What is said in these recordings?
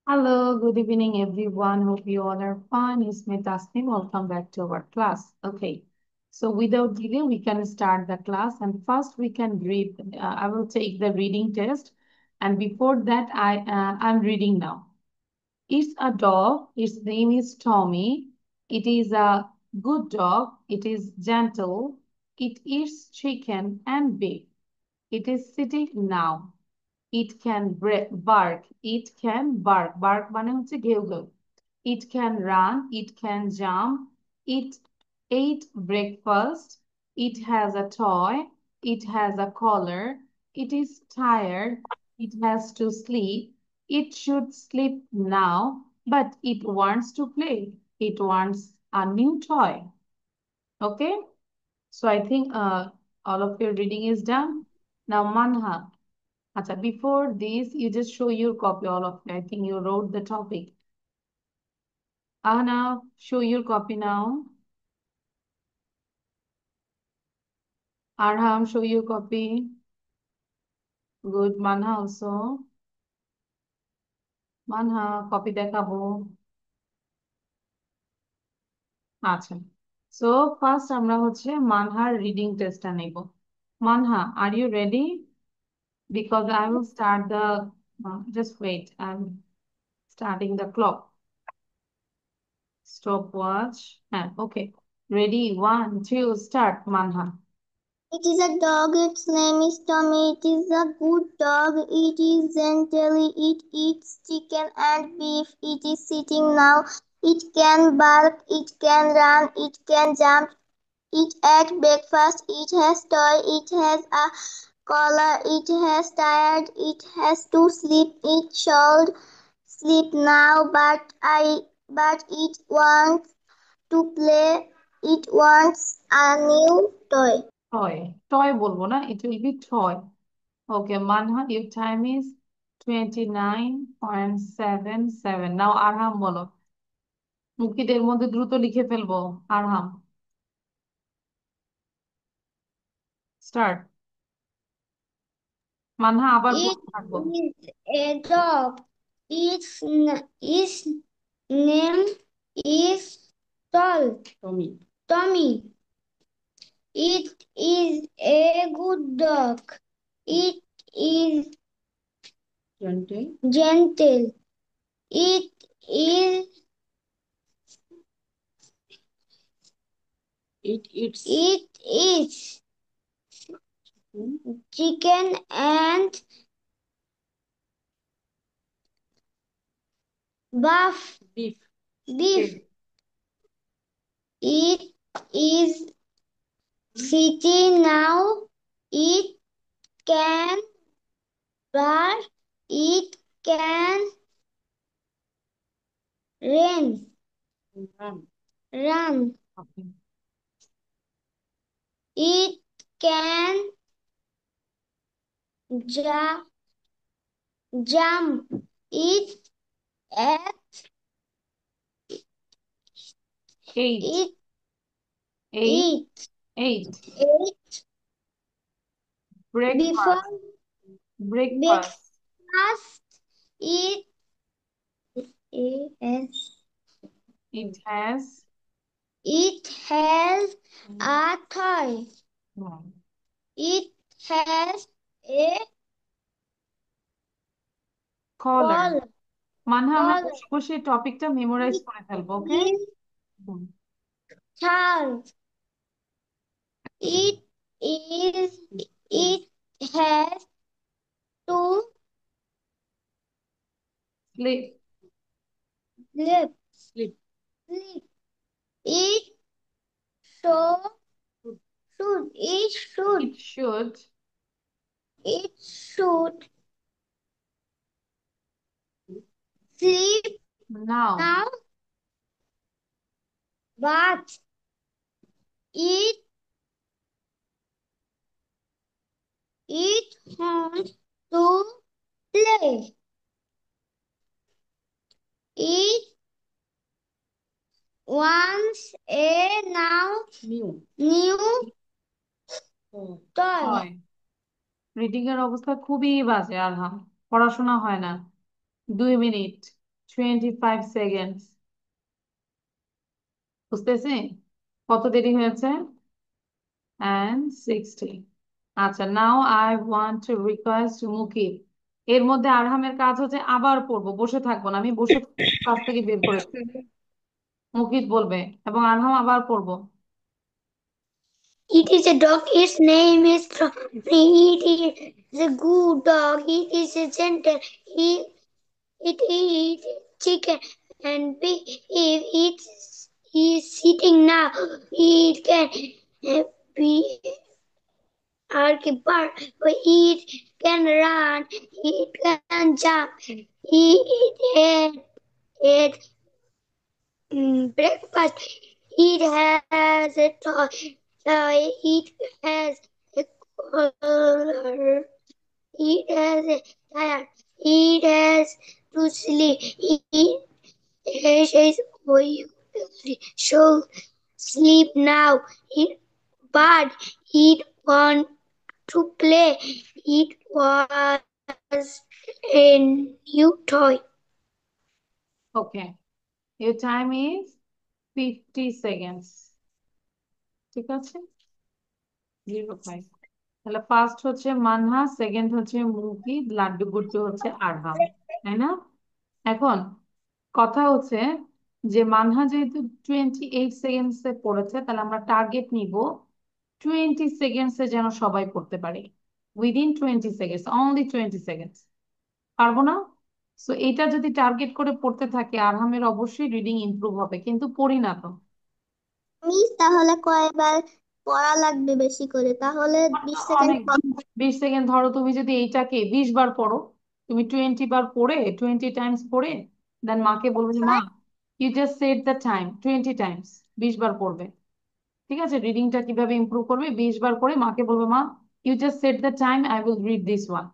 Hello, good evening, everyone. Hope you all are fine. It's me, Tasnim. Welcome back to our class. Okay, so without delay, we can start the class. And first, we can read. I will take the reading test. And before that, I'm reading now. It's a dog. Its name is Tommy. It is a good dog. It is gentle. It eats chicken and beef. It is sitting now. It can bark. It can bark. Bark মানে হচ্ছে ঘেউ ঘেউ। It can run. It can jump. It ate breakfast. It has a toy. It has a collar. It is tired. It has to sleep. It should sleep now, but it wants to play. It wants a new toy. Okay? So I think all of your reading is done. Now, Manha. Acha, before this, you just show your copy, all of it. I think you wrote the topic. Ahna, show your copy now. Arham, show your copy. Good. Manha also. Manha, copy দেখাবো। আচ্ছা। So, first আমরা হচ্ছে মানহার reading টেস্টটা নেব। Manha, are you ready? Because I will start the, just wait, I'm starting the clock. Stopwatch. Okay. Ready? 1, 2, start, Manha. It is a dog. Its name is Tommy. It is a good dog. It is gentle. It eats chicken and beef. It is sitting now. It can bark. It can run. It can jump. It ate breakfast. It has toy. It has a collar. It has tired. It has to sleep. It should sleep now, but it wants to play. It wants a new toy. Toy. Toy বলবো না, it will be toy. Okay, Manha, your time is 29.77. Now Arham বলো। মুকিদের মধ্যে দ্রুত লিখে ফেলবো। আরহাম, start. Manha আবার It বলতে থাকবো। is a dog. Its name is Tommy. Tommy. It is a good dog. It is gentle. It is it eats chicken and beef. Okay. It is sitting now. It can bark. It can run. Run. Okay. It can jump. It at Eight. it Eight. eat Eight. it before Breakfast. Breakfast. breakfast. It is It has it has a toy. hmm, It has a collar. collar. Manha আমরা Collar. বসে বসে টপিকটা memorise করে ফেলবো, ওকে? It is Charles. It is it has two Sleep. lips. Sleep. It so should It should it should sleep now. now, but it wants to play. It wants a new toy. হয়। Reading এর অবস্থা খুবই বাজে আরহাম, পড়াশোনা হয় না। 2 minute. 25 seconds. বুঝতেছি কত দেরি হয়েছে? and 60. আচ্ছা, now I want to request Mukib. এর মধ্যে আরহামের কাজ হচ্ছে আবার পড়বো, বসে থাকবো না, আমি বসে কাজ থেকে বের করে দেব। মুকিব বলবে এবং আরহাম আবার পড়বো। It is a dog. Its name is Tommy. It is a good dog. It is a gentle. It eats chicken and beef. If it is sitting now, it can be archipel. It can run. It can jump. It ate breakfast. It has a toy. It has a collar. It has a tire. It has to sleep. It says, "Oh, you should sleep now." But it want to play. It was a new toy. Okay, your time is 50 seconds. ঠিক আছে, 05। তাহলে first হচ্ছে Manha, second হচ্ছে মুকিব, লাড্ডু গুড্ডু হচ্ছে আরহাম, তাই না? এখন কথা হচ্ছে যে মানহা যেহেতু 28 সেকেন্ডস এ পড়েছে, তাহলে আমরা টার্গেট নিব 20 সেকেন্ডস এ যেন সবাই পড়তে পারে। Within 20 seconds, only 20 seconds. পারবো না? সো এটা যদি টার্গেট করে পড়তে থাকে, আরহামের অবশ্যই রিডিং ইমপ্রুভ হবে, কিন্তু পড়ি না তো। মিস তাহলে কয়বার পড়া লাগবে বেশি করে? তাহলে 20 সেকেন্ড অনেক, 20 সেকেন্ড ধরো, তুমি যদি এইটাকে 20 বার পড়ো, তুমি 20 বার পড়ে, 20 টাইমস পড়ে, দেন মাকে বলবে যে মা, you just set the time 20 times. 20 বার পড়বে, ঠিক আছে? রিডিংটা কিভাবে ইমপ্রুভ করবে, 20 বার পড়ে মাকে বলবে মা, you just set the time, I will read this one.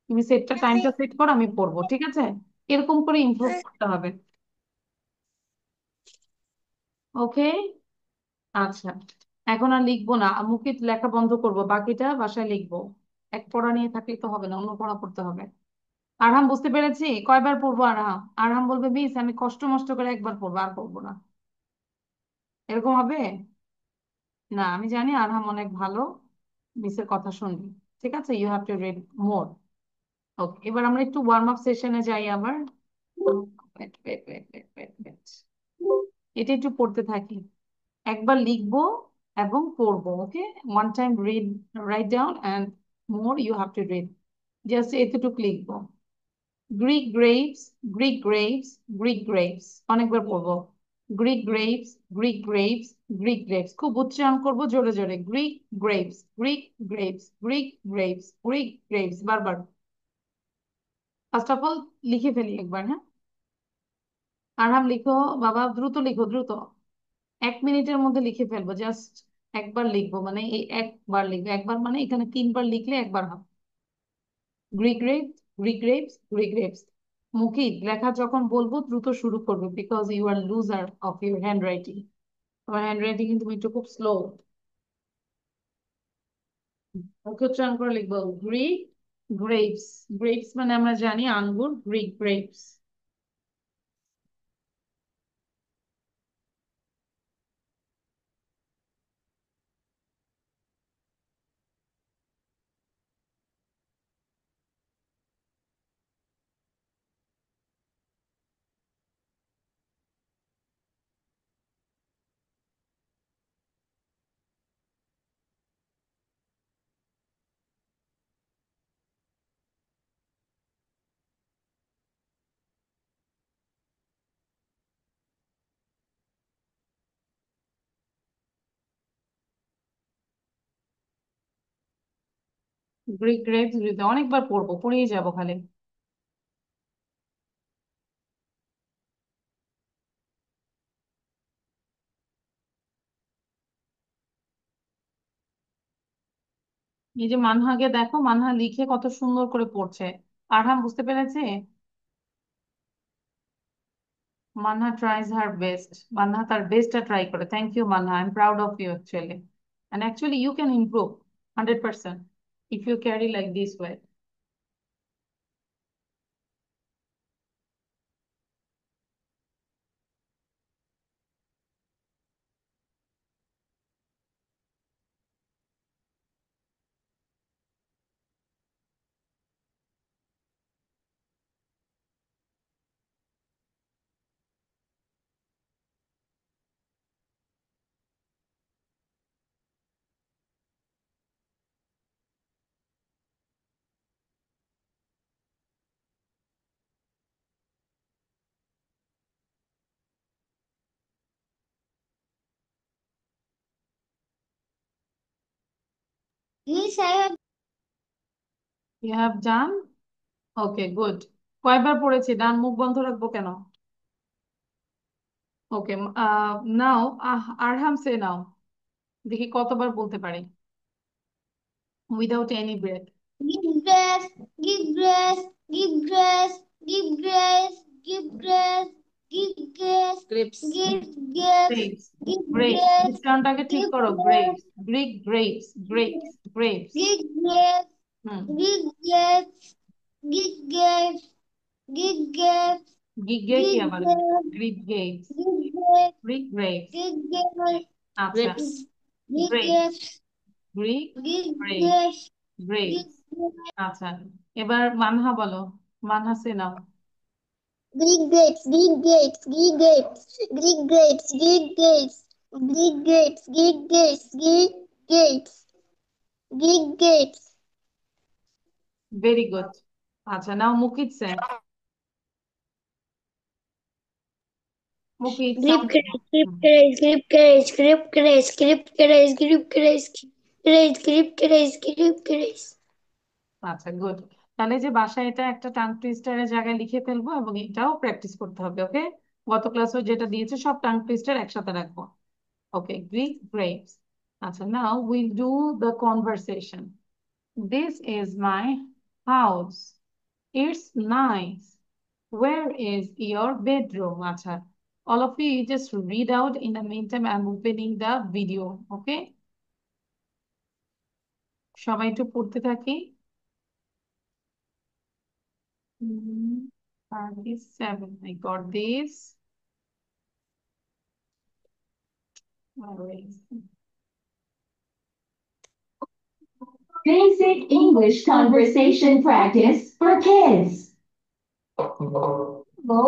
তুমি টাইমটা সেট করো, আমি পড়বো, ঠিক আছে? এরকম করে ইমপ্রুভ করতে হবে। ওকে, আচ্ছা। এখন আর লিখবো না, মুখে লেখা বন্ধ করব, বাকিটা বাসায় লিখবো। এক পড়া নিয়ে থাকলে তো হবে না, অন্য পড়া করতে হবে। আরহাম বুঝতে পেরেছি, কয়বার পড়বো আরহাম? আরহাম বলবে মিস আমি কষ্ট মষ্ট করে একবার পড়বো, আর পড়বো না। এরকম হবে? না, আমি জানি আরহাম অনেক ভালো, মিসের কথা শুনবি। ঠিক আছে, you have to read more. Okay, এবার আমরা একটু ওয়ার্ম আপ সেশনে যাই আবার। Wait, wait, wait, wait, wait, wait. এটা একটু পড়তে থাকি, একবার লিখবো এবং পড়বো। Okay, one time read, write down, and more you have to read. Just এতটুকু লিখবো। Greek grapes, Greek grapes, Greek grapes, অনেকবার পড়বো। Greek grapes, Greek grapes, Greek grapes, খুব উচ্চারণ করবো জোরে জোরে। Greek grapes, Greek grapes, Greek grapes, Greek grapes, বারবার। ফার্স্ট অফ অল লিখে ফেলি একবার, হ্যাঁ? আরহাম লিখো বাবা, দ্রুত লিখো, দ্রুত। 1 মিনিটের মধ্যে লিখে ফেলবো, জাস্ট একবার লিখবো, মানে এই একবার লিখবো, একবার মানে এখানে 3 বার লিখলে একবার হবে। Greek grapes, Greek grapes, Greek grapes. Mukit লেখা যখন বলবো দ্রুত শুরু করবে, because you are loser of your hand writing. তোমার হ্যান্ড রাইটিং কিন্তু একটু খুব স্লো। মুখে উচ্চারণ করে লিখবো গ্রিক গ্রেপস। গ্রেপস মানে আমরা জানি আঙ্গুর, গ্রিক গ্রেপস। গ্রিক গ্রেপস, অনেকবার পড়বো, পড়িয়ে যাবো খালি। এই যে মানহাকে দেখো, মানহা লিখে কত সুন্দর করে পড়ছে। আরহাম বুঝতে পেরেছে? Manha tries her best, Manha তার বেস্টটা ট্রাই করে। Thank you Manha, I am proud of you actually. And actually you can improve 100% if you carry like this way. Yes, I have. You have done? Okay, good. কয়বার পড়েছি? ডান, মুখ বন্ধ রাখবো কেন? ওকে, নাও, আরহাম সে নাও, দেখি কতবার বলতে পারি without any break. Give grace, give grace, give grace, give grace, give grace, give grace, grapes, give grace, grapes, give grapes, grace, উচ্চারণটাকে ঠিক give করো। grace, grapes, Greek grapes, grapes, grapes. give grace, হুম, give grace, give grace, give grace, গিগে কি give আবার? grace, Greek grapes, give grace, Greek grapes. give grace, আচ্ছা, give grapes, grace, Greek give grapes, grace, give grapes. grace. আচ্ছা, এবার মানহা বলো, মানহা সে নাও। Greek grapes, Greek grapes, Greek grapes, Greek grapes, Greek grapes, Greek grapes, Greek grapes, Greek grapes, Greek grapes. Very good. আচ্ছা, now Mukit say, Mukit Grip sound. craze, grip craze, grip craze, grip craze, grip craze, grip craze, craze, grip craze, grip craze. আচ্ছা, good. তাহলে যে বাসায় এটা একটা tongue টুইস্টারের জায়গায় লিখে ফেলবো এবং এটাও প্র্যাকটিস করতে হবে। ওকে, গত ক্লাসে যেটা দিয়েছে সব টাং টুইস্টার একসাথে রাখবো। ওকে, গ্রিক গ্রেপস। আচ্ছা, now will do the conversation. This is my house, it's nice, ওয়ের is your bedroom. আচ্ছা, all of you just read out. In the meantime, I'm opening the video. Okay, সবাই একটু পড়তে থাকি। 37. I got this. Always. Basic English conversation practice for kids. Mo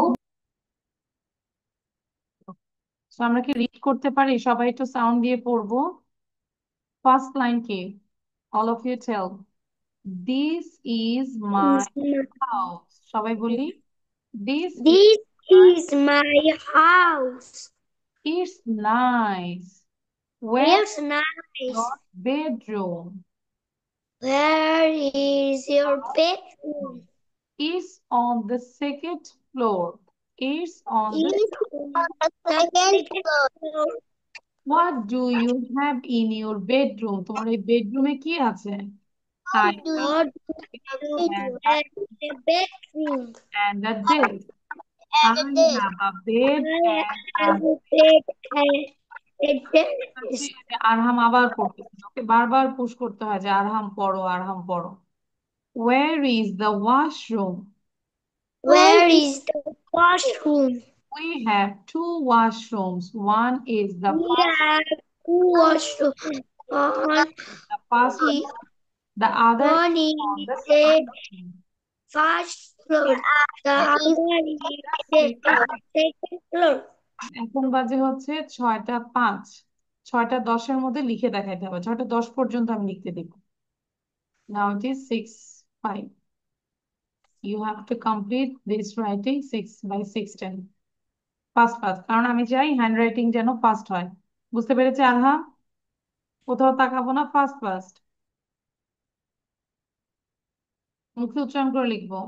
So আমরা কি read করতে পারি? সবাই একটু সাউন্ড দিয়ে পড়বো। ফার্স্ট লাইন কি? All of you tell. This is my house. সবাই বলি, this is This my, is my house. it's nice. Where It's nice. your bedroom? Where is your bedroom? Is on the second floor. Is on the It's on the second floor. What do you have in your bedroom? তোমার এই বেডরুমে কি আছে? I What do you have have and in the bedroom? a desk. I And a desk. have a bed I and have a bed and a desk. আরহাম আবার পড়তেছে। ওকে, বারবার push করতে হয় যে আরহাম পড়ো, আরহাম পড়ো। Where is the washroom? Where is the washroom? We have two washrooms. One is the We first, have two washrooms. One the first is floor. The other one is is on the the second floor. first floor. The other is the second floor. এখন বাজে হচ্ছে 6টা 5। 6টা 10-এর মধ্যে লিখে দেখাইতে হবে। 6টা 10 পর্যন্ত আমি লিখতে দিব। Now it is 6:05. You have to complete this writing 6 by 6:10. Fast fast, কারণ আমি চাই হ্যান্ড রাইটিং যেন ফাস্ট হয়। বুঝতে পেরেছে আরহা? কোথাও তাকাবো না, ফাস্ট ফাস্ট মুখে উচ্চারণ করে লিখবো।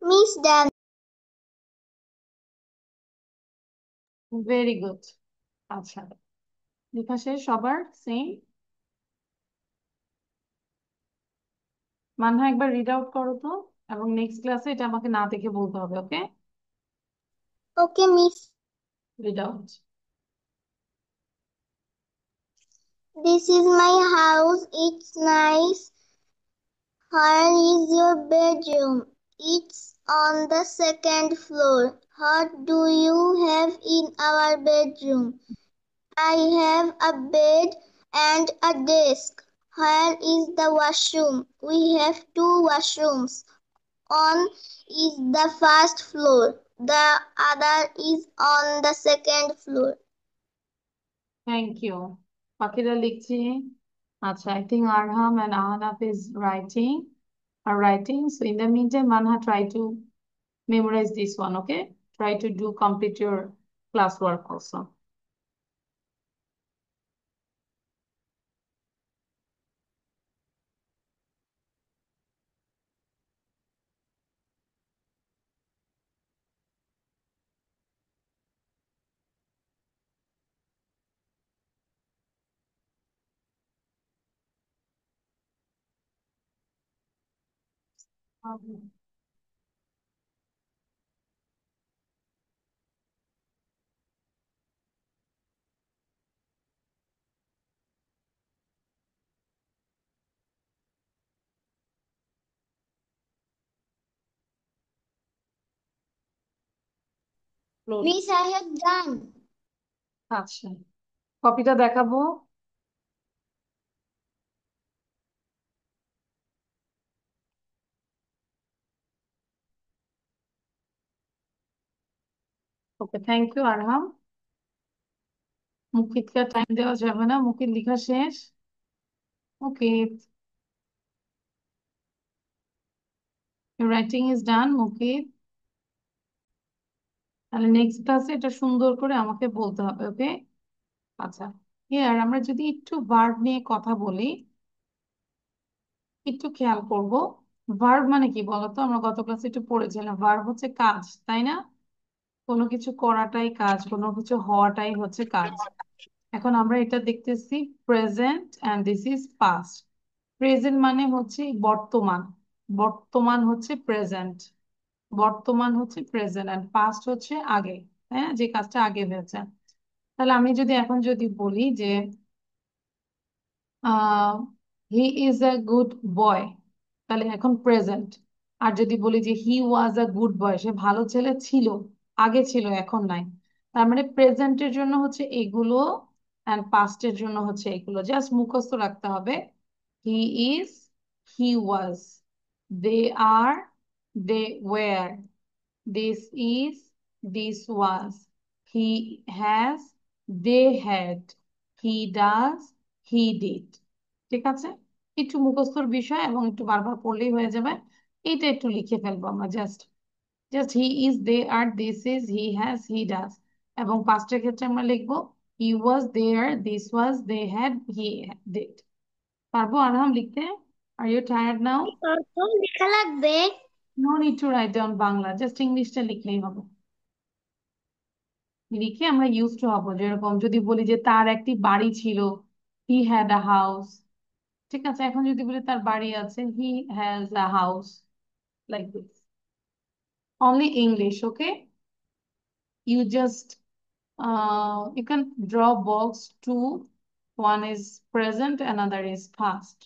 Miss Dan. Very good. আচ্ছা, লেখা শেষ সবার? সেম। মানহা একবার রিড আউট করো তো, এবং নেক্সট ক্লাসে এটা আমাকে না দেখে বলতে হবে, ওকে? Okay, Miss. Read out. This is my house. It's nice. Where is your bedroom? It's on the second floor. What do you have in our bedroom? I have a bed and a desk. Where is the washroom? We have two washrooms. One is the first floor. The other is on the second floor. Thank you. পাখিরা লিখছি। আচ্ছা, I think Arham and Ahnaf is writing. So in the meantime, Manha, try to memorize this one, okay? Try to do complete your classwork also. Miss, I have done. আচ্ছা, কপিটা দেখাবো। ওকে, thank you Arham. মুকিতকে time দেওয়া যাবে না, মুকিত লেখা শেষ। Mukit, your writing is done, Mukit. তাহলে next ক্লাসে এটা সুন্দর করে আমাকে বলতে হবে, ওকে? আচ্ছা, আর আমরা যদি একটু ভার্ব নিয়ে কথা বলি, একটু খেয়াল করব। ভার্ব মানে কি বলতো? আমরা গত ক্লাসে একটু পড়েছিলাম, ভার্ব হচ্ছে কাজ, তাই না? কোনো কিছু করাটাই কাজ, কোনো কিছু হওয়াটাই হচ্ছে কাজ। এখন আমরা এটা দেখতেছি present and this is past. Present মানে হচ্ছে বর্তমান, বর্তমান হচ্ছে প্রেজেন্ট, বর্তমান হচ্ছে প্রেজেন্ট, এন্ড পাস্ট হচ্ছে আগে, তাই না? যে কাজটা আগে হয়েছে। তাহলে আমি যদি এখন যদি বলি যে he is a good boy, তাহলে এখন প্রেজেন্ট। আর যদি বলি যে হি ওয়াজ আ গুড বয়, সে ভালো ছেলে ছিল, আগে ছিল এখন নাই, তার মানে প্রেজেন্টের জন্য হচ্ছে এগুলো অ্যান্ড পাস্টের জন্য হচ্ছে এগুলো। জাস্ট মুখস্থ রাখতে হবে। He is, he was, they are, they were, this is, this was, he has, they had, he does, he did. ঠিক আছে? একটু মুখস্থর বিষয় এবং একটু বারবার পড়লেই হয়ে যাবে। এইটা একটু লিখে ফেলবো আমরা। Just just he is, they are, this is, he has, he does. এবং পাস্টের ক্ষেত্রে আমরা লিখবো he was, they are, this was, they had, he did. পারবো আরহাম লিখতে? Are you tired now? অর্থ লেখা লাগবে। No need to write down Bangla, just ইংলিশটা লিখলেই হবে। লিখে আমরা ইউজ টু হবো। যেরকম যদি বলি যে তার একটি বাড়ি ছিল, হি হ্যাড আ হাউস। ঠিক আছে, এখন যদি বলি তার বাড়ি আছে, he has a house, like this. Only English, okay? You just you can draw box two. One is present, another is past.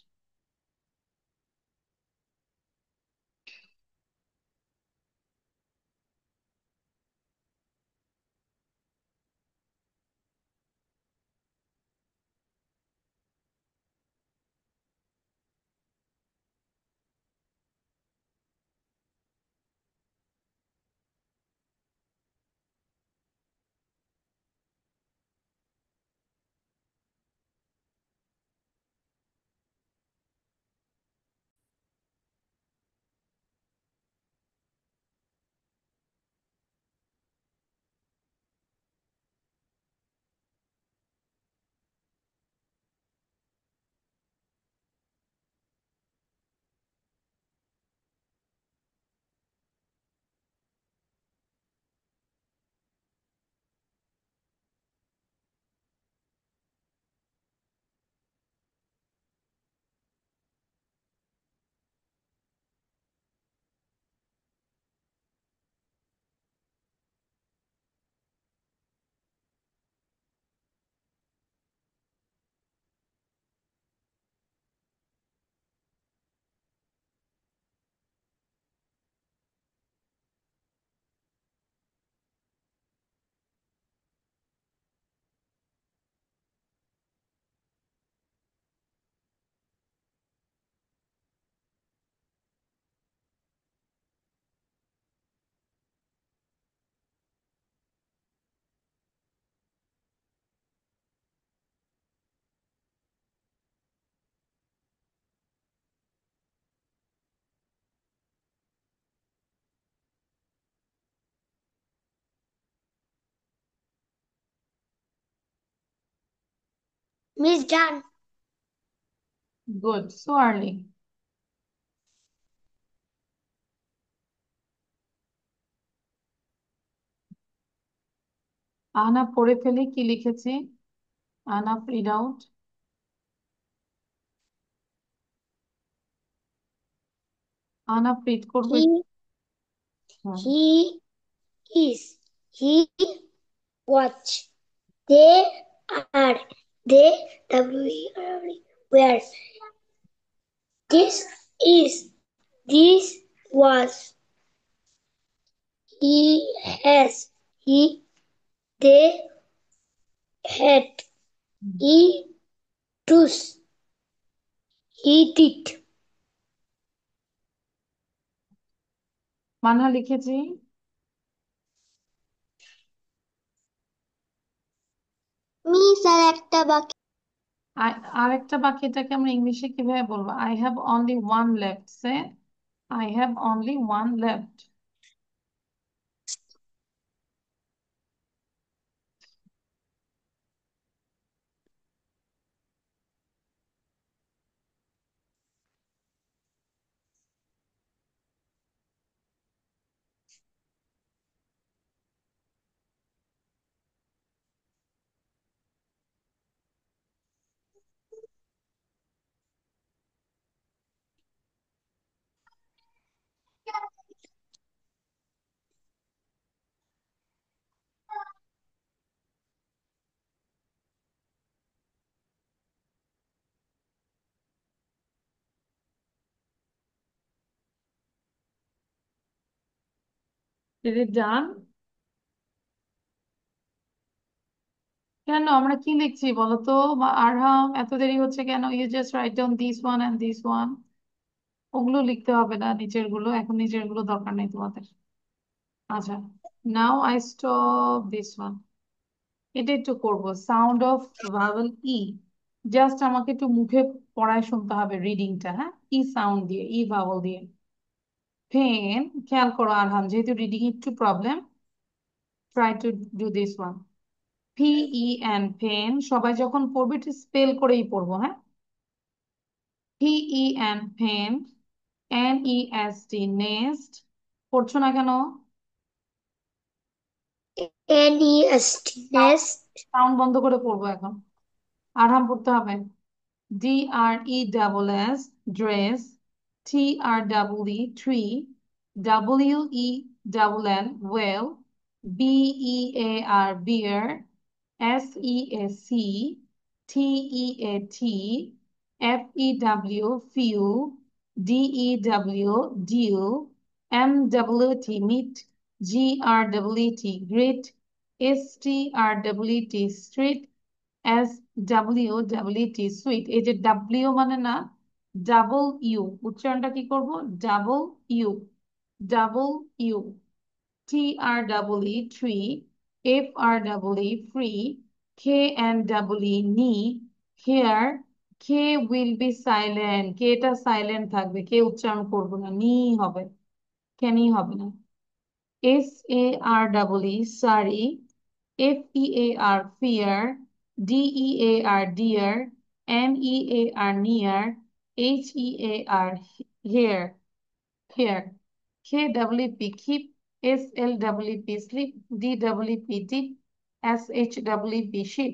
Miss done. Good. So early. আনা পড়ে ফেলি কি লিখেছি? আনা read out. আনা read করবে। He is. He watch. They are. They were. This is. This was. He has. They had. He does. He did. Manha লিখেছি। Miss আর একটা বাকি। আরেকটা বাকিটাকে আমরা ইংলিশে কিভাবে বলবো? I have only one left. Say, I have only one left. Is it done? কেন আমরা কি লিখছি বলো তো? আরহাম, এত দেরি হচ্ছে কেন? You just write down this one and this one. ওগুলো লিখতে হবে না, নিচের গুলো। এখন নিচের গুলো দরকার নেই তোমাদের। আচ্ছা, now I stop this one. এটা একটু করবো। Sound of vowel E. Just আমাকে একটু মুখে পড়ায় শুনতে হবে রিডিংটা, হ্যাঁ? ই সাউন্ড দিয়ে, ই ভাওয়েল দিয়ে। ফেন, খেয়াল করো আরহাম, যেহেতু রিডিং একটু problem, try to do this one. PEN, pen. সবাই যখন পড়বে একটু স্পেল করেই পড়বো, হ্যাঁ? PEN, pen. NEST, nest. পড়ছো না কেন? NEST. Nest. সাউন্ড বন্ধ করে পড়বো এখন। আরহাম পড়তে হবে। DRESS, dress. TREE, tree. WELL, well. BEAR, beer. SEAC, TEAT. FEW, few. DEW, dew. MWT, meet. GRWT, grit. STRWT, street. SWWT, sweet. এই যে ডাব্লিউ মানে না, ডাবল ইউ। উচ্চারণটা কি করব? Double U, double U. TREE, tree. FREE, free. KNEE, knee. Here. K will be silent, কেটা silent থাকবে, K উচ্চারণ করবো না, নি হবে, কেনি হবে না। SAREE, sorry. FEAR, fear. DEAR, dear. NEAR, near. HEAR, here, here. KWP, keep. SLWP, sleep. DWP, dip. SHWP, sheep.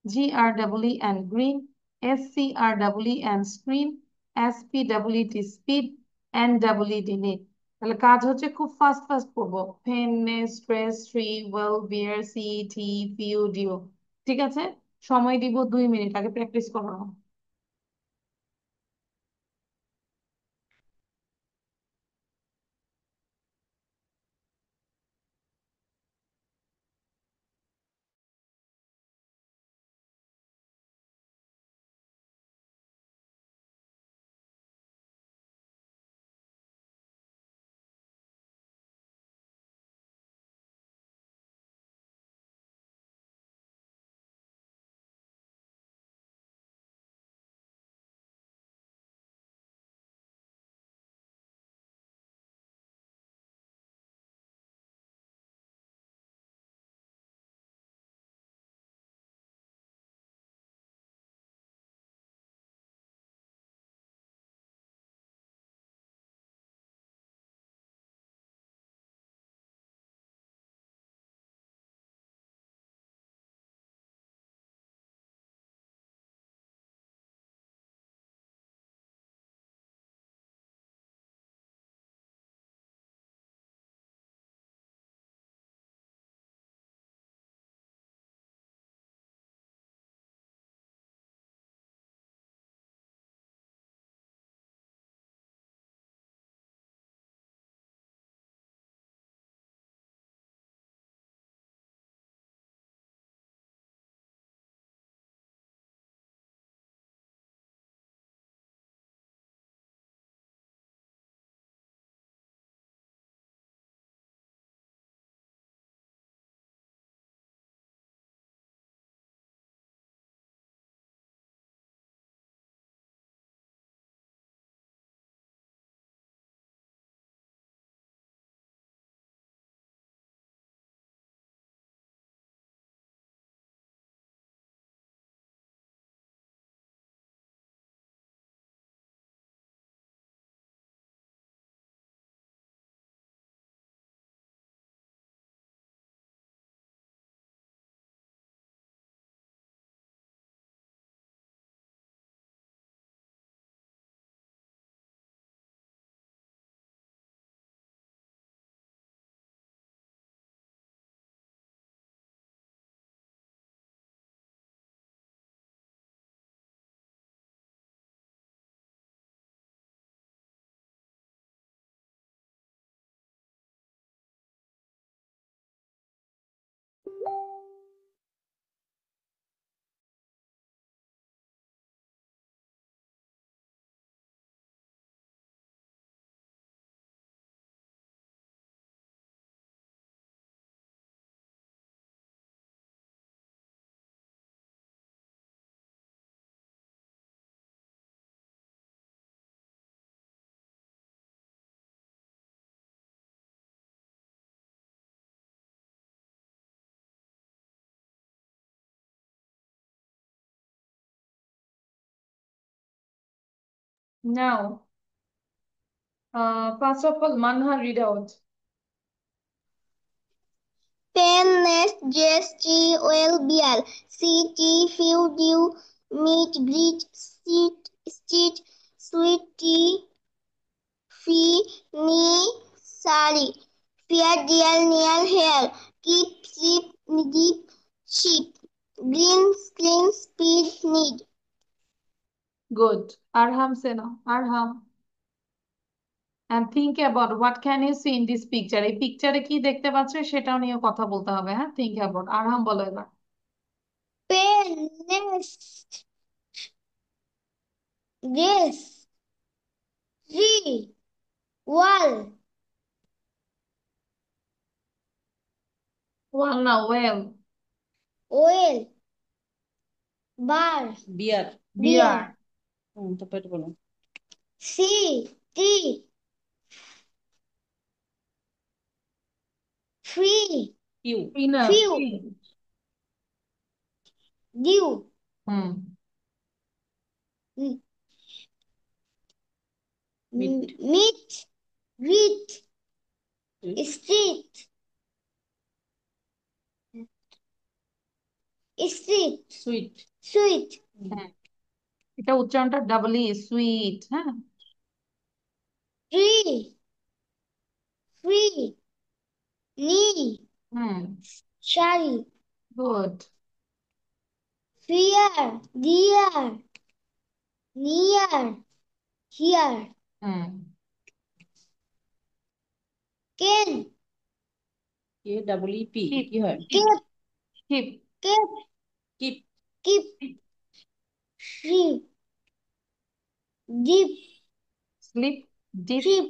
GRWN, green. SCRWN, screen. SPWT, speed. NWD, need. তাহলে কাজ হচ্ছে খুব ফাস্ট ফাস্ট করবো। পেন, স্ট্রেস, ট্রি, ওয়েল, বিয়ার, C, টি, few, due. ঠিক আছে, সময় দিব 2 minute, আগে প্র্যাকটিস করো। Now, first of all, Manha, read out. Pen, nest, jest, tree, well, bear. See, tea, few, dew, meet, greet, sit, stitch, sweet, tea, fee, knee, sorry. Fear, dear, near, hair. Keep, sleep, deep, sheep. Green, screen, speed, need. Good. Arham, say now. Arham. And think about what can you see in this picture. এই পিকচারে কি দেখতে পাচ্ছ সেটাও নিয়ে কথা বলতে হবে, হ্যাঁ? Think about. আরহাম বলো এবার। Pen, nest, yes, tree, wall, Well, না, well. oil, bar, বিয়ার Beer. তারপরে বলো sea, tea, free, U Enough. few, dew, hmm. meet, greet, Hmm. street, street, sweet sweet, এটা উচ্চারণটা ডাবল ই, সুইট, হ্যাঁ? tree, free, knee, hmm, sorry, good. fear, dear, near, here, hmm, can, K double E P Keep. কি হয় keep, keep, keep, keep keep, sheep, deep, sleep, deep, sheep,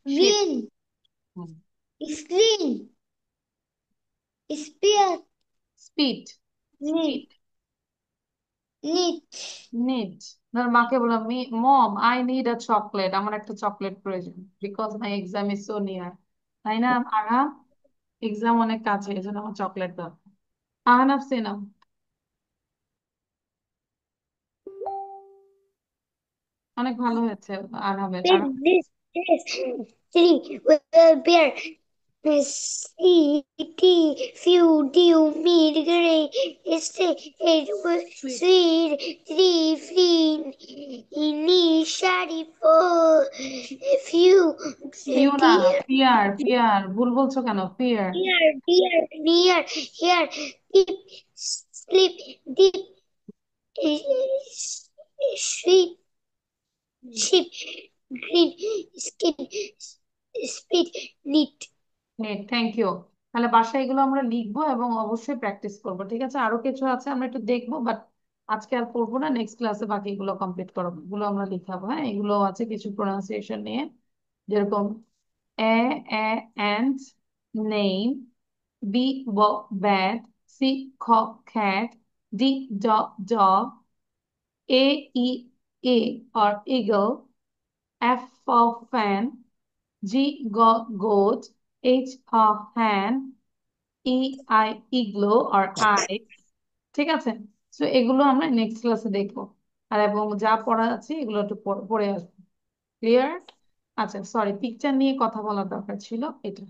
sheep. green, hmm, screen, spear, speed, need, need, need. ধর মাকে বললাম, mom, I need a chocolate, আমার একটা chocolate প্রয়োজন, because my exam is so near. তাই না আরহাম? Exam অনেক কাছে, এই জন্য আমার চকলেট দরকার। আহনাফ, সে নাও। অনেক ভালো হয়েছে আরহামের। this, three, bear, C, T, few, dew, meet, grey, sweet, three, free, knee, shady, four, few, few না, dear, ফিয়ার, ফিয়ার, ভুল বলছো কেন? Fear. near, here, deep, sleep, deep, sweet, sheep, green, skin, speed, neat. Thank you. তাহলে বাসায় এগুলো আমরা লিখবো এবং অবশ্যই প্র্যাকটিস করবো, ঠিক আছে? আরো কিছু আছে, আমরা একটু দেখবো, বাট আজকে আর পড়বো না, নেক্সট ক্লাসে বাকিগুলো কমপ্লিট করবো, এগুলো আমরা লিখাবো, হ্যাঁ? এগুলো আছে কিছু প্রোনাউন্সিয়েশন নিয়ে, যেরকম A, ant, name, B, bat, C, cat, D, dog, A, a or eagle, F for fan, G, goat, H, hen, igloo or ice, ঠিক আছে? তো এগুলো আমরা নেক্সট ক্লাসে দেখবো, আর এবং যা পড়া আছে এগুলো একটু পড়ে আসবো। ক্লিয়ার? আচ্ছা, সরি, পিকচার নিয়ে কথা বলার দরকার ছিল, এটা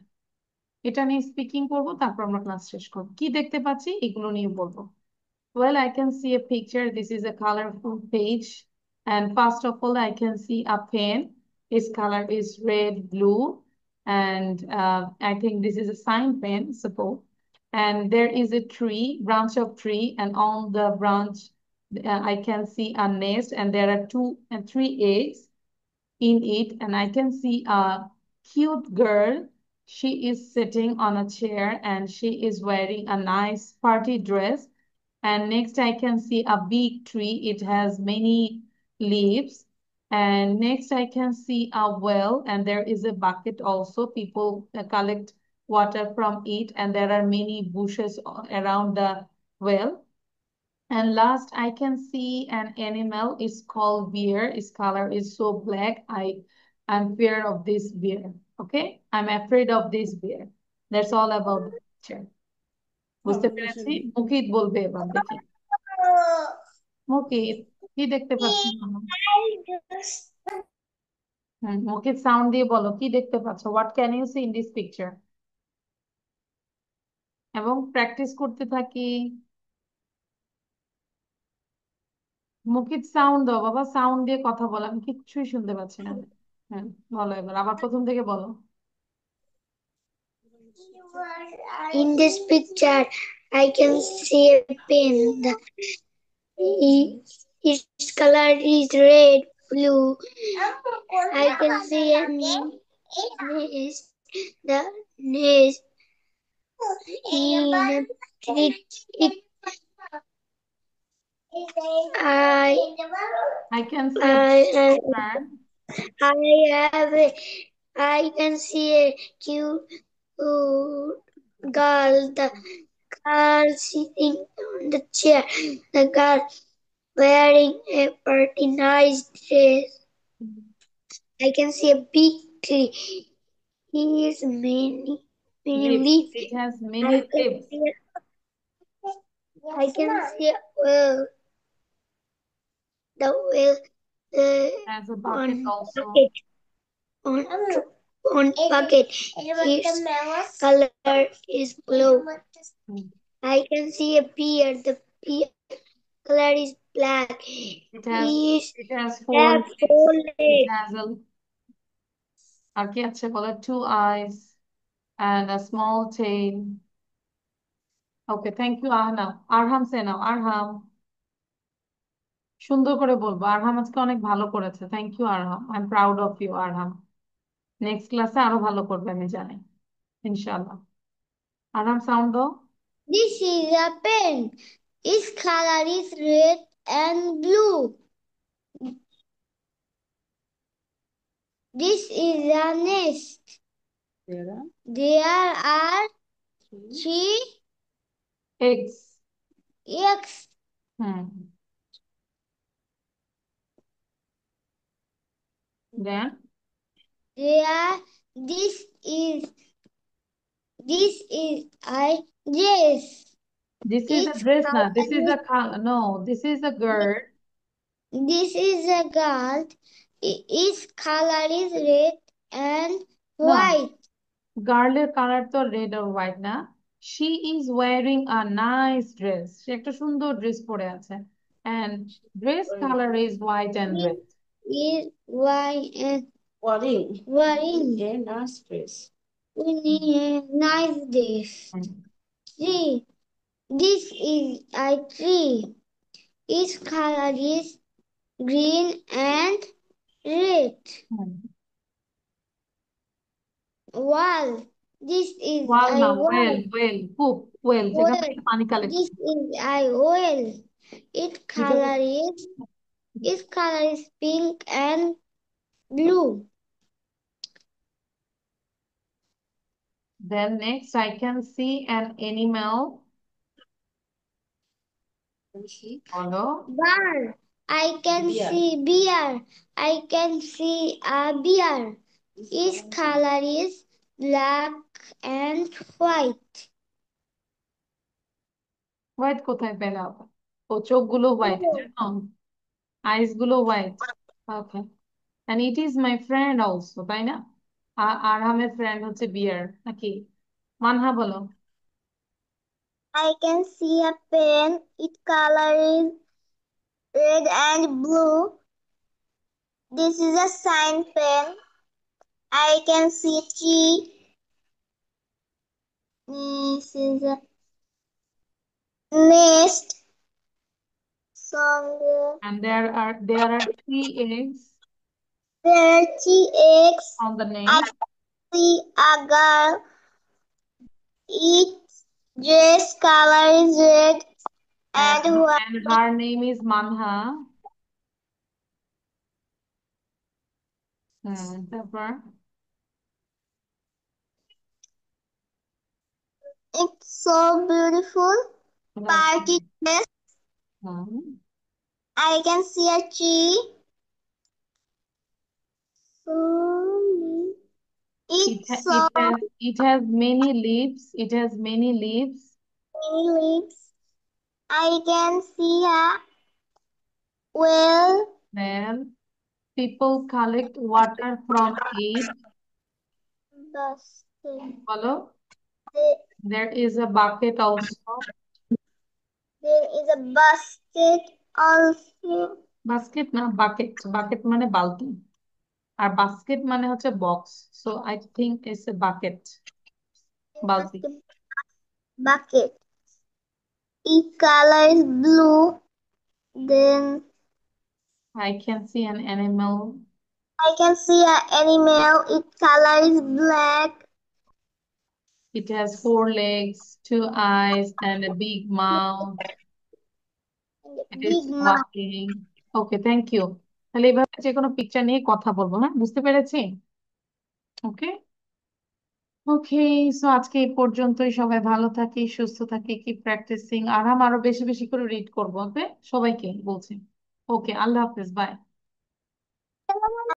এটা নিয়ে স্পিকিং করবো, তারপর আমরা ক্লাস শেষ করবো। কি দেখতে পাচ্ছি এগুলো নিয়ে বলবো। Well, I can see a picture. This is a colorful page. And first of all, I can see a pen. Its color is red, blue. And I think this is a sign pen, suppose. And there is a tree, branch of tree. And on the branch, I can see a nest. And there are two and three eggs in it. And I can see a cute girl. She is sitting on a chair and she is wearing a nice party dress. And next I can see a big tree. It has many leaves. And next I can see a well, and there is a bucket also. People collect water from it, and there are many bushes around the well. And last I can see an animal. It's called bear. Its color is so black. I'm fear of this bear. Okay, I'm afraid of this bear. That's all about the picture. বুঝতে পেরেছি? মুকিত বলবে এবার, দেখি মুকিত কি দেখতে পাচ্ছেন? ওকে sound দিয়ে বলো কি দেখতে পাচ্ছ, what can you see in this picture, এবং প্র্যাকটিস করতে থাকি। মুকিত সাউন্ড দাও বাবা, সাউন্ড দিয়ে কথা বলো, আমি কিচ্ছুই শুনতে পাচ্ছি না। হ্যাঁ, বলো এবার, আবার প্রথম থেকে বলো। In this picture, I can see a pen. Its color is red, blue. I can see a nest. The nest in a tree. I can see a bird. I can see a cute girl. The girl sitting on the chair. The girl wearing a pretty nice dress. I can see a big tree. Here's many Lips. leaves. It has many lips. I can see a well. The well Has a bucket also. on bucket. Its color is blue. I can see a bear. The bear color is black. It has four Has legs. four It legs. has আর কি আছে বলো, 2 eyes and a small tail. Okay, thank you Ahna. আরহাম সে নাও, আরহাম সুন্দর করে বলবো। আরহাম আজকে অনেক ভালো করেছে, thank you Arham, I am proud of you Arham. Next ক্লাসে আরো ভালো করবে আমি জানি, ইনশাআল্লাহ। আরহাম সাউন্ড দাও। This is a pen. Its color is red and blue. This is a nest. There are three eggs. eggs. Then This is a dress. this is a Its dress now. color This is a no, this is a girl. This is a girl. Its color is red and No, white. গার্লের colour তো red আর white না। She is wearing a nice dress, সে একটা সুন্দর dress পরে আছে, and dress color is white and red. Is white and wearing a nice dress. We need a nice dress. Tree. This is a tree. Its color is green and red. Wall. This is Wall a না, wall. well, poop, well, যেখান Well, থেকে পানি collect. this is a well. Its color is pink and blue. Then next I can see an animal. Hello. Bear. I can see bear. I can see a bear. Its color is black and white. White কোথায় পেলে আবার? ও চোখগুলো white, আইস গুলো white. Okay, and it is my friend also, তাই না? আরহামের friend হচ্ছে বিয়ার নাকি? মানহা বলো। I can see a pen. Its color is red and blue. This is a sign pen. I can see a tree. This is a nest. And there are 3 eggs There are 3 eggs. on the I nest. see a girl. Its dress color is red and white. And her name is Manha. তারপর It's so beautiful. Party dress. I can see a tree. It has many leaves. It has many leaves. Many leaves. I can see a well. people collect water from it? Basket. বলো। There, There is a bucket also. there is a basket also. Basket না, bucket. Bucket মানে বালতি। আর basket মানে হচ্ছে box. So I think it's a bucket. বালতি। Bucket. Its color is blue. Then I can see an animal. I can see an animal. Its color is black. It has 4 legs, 2 eyes, and a big mouth. And a It is big mouth. walking. Okay, thank you. তাহলে এভাবে যে কোনো picture নিয়ে কথা বলবো, হ্যাঁ, বুঝতে পেরেছি? ওকে। ওকে, সো আজকে এই পর্যন্তই। সবাই ভালো থাকি, সুস্থ থাকি, কি প্র্যাকটিসিং। আর আরো বেশি বেশি করে রিড করবো। ওকে, সবাইকে বলছি। ওকে, আল্লাহ হাফেজ, বাই।